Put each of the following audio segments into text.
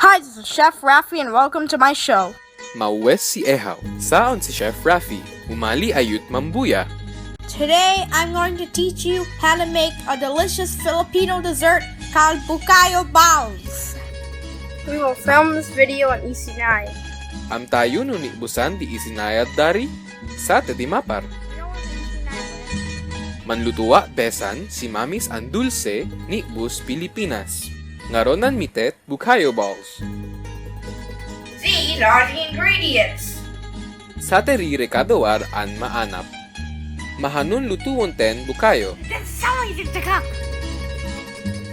Hi, this is Chef Rafi and welcome to my show. Mauwes si Ehaw. Saon si Chef Rafi. Umali ayut mambuya. Today, I'm going to teach you how to make a delicious Filipino dessert called Bukayo balls. We will film this video on Isinay. Am tayo nuni busan di Isinay at dari. Sa di mapar. Manlutuwa besan si Mamis ang dulce ni Bus Pilipinas. Ngaronan mitet Bukayo balls. These are the ingredients. Sa terire kadawar an maanap. Mahanun lutuwon ten Bukayo. That's so easy to cook.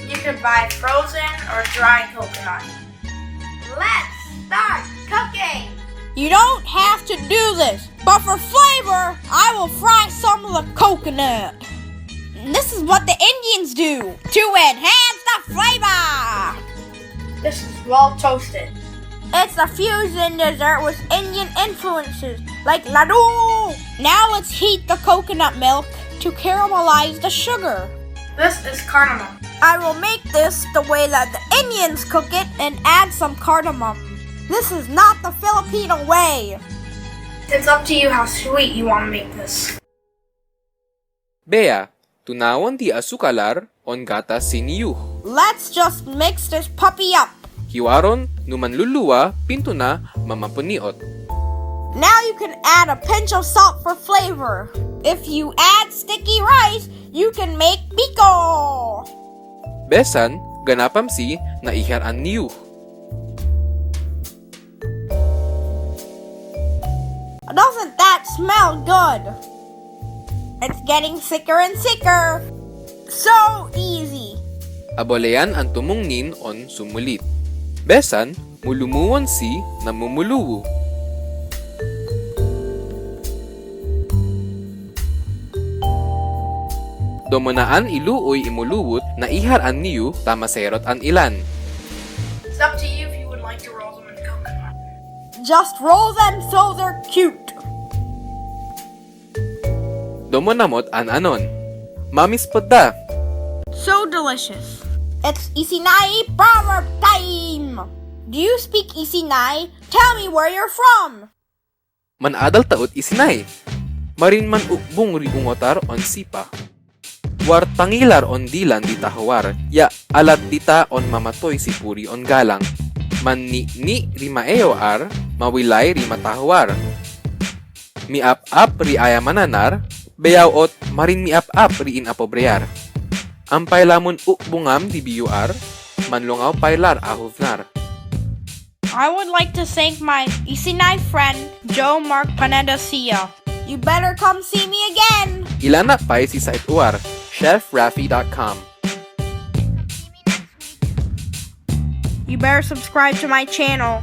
You can buy frozen or dry coconut. Let's start cooking. You don't have to do this, but for flavor, I will fry some of the coconut. This is what the Indians do to enhance the flavor. This is well toasted. It's a fusion dessert with Indian influences like ladoo. Now let's heat the coconut milk to caramelize the sugar. This is cardamom. I will make this the way that the Indians cook it and add some cardamom. This is not the Filipino way. It's up to you how sweet you want to make this. Bea, tunawon di asukalar on gata siniyu. Let's just mix this puppy up. Hiwaron numanluluwa pinto na mamapuniot. Now you can add a pinch of salt for flavor. If you add sticky rice, you can make biko. Besan, ganapam si na iharan niyu. Doesn't that smell good? It's getting thicker and thicker. So easy. Abolean ang tumungnin on sumulit. Besan, mulumuwon si na mumuluwu. Domonaan iluoy imuluwot na iharan niyu tamaserot an ilan. It's up to you if you would like to roll them in coconut. Just roll them so they're cute. Domonamot an anon. Mamis podda. So delicious. It's Isinay proverb time. Do you speak Isinay? Tell me where you're from. Manadal taot Isinay. Marin man ukbong riungotar on sipa. War tangilar on dilan di tahawar. Ya alat dita on mamatoy si puri on galang. Man ni rimaeo ar, mawilay rimatahawar. Miap-ap ri ayamananar, beyaw ot marin miap-ap ri inapobreyar. Ang pailamon ukbungam di biyuar, manlungaw pailar ahuvnar. I would like to thank my Isinay friend, Joe Marc Pineda Cia. You better come see me again. Ilana pay si site uar, chefrafi.com. You better subscribe to my channel.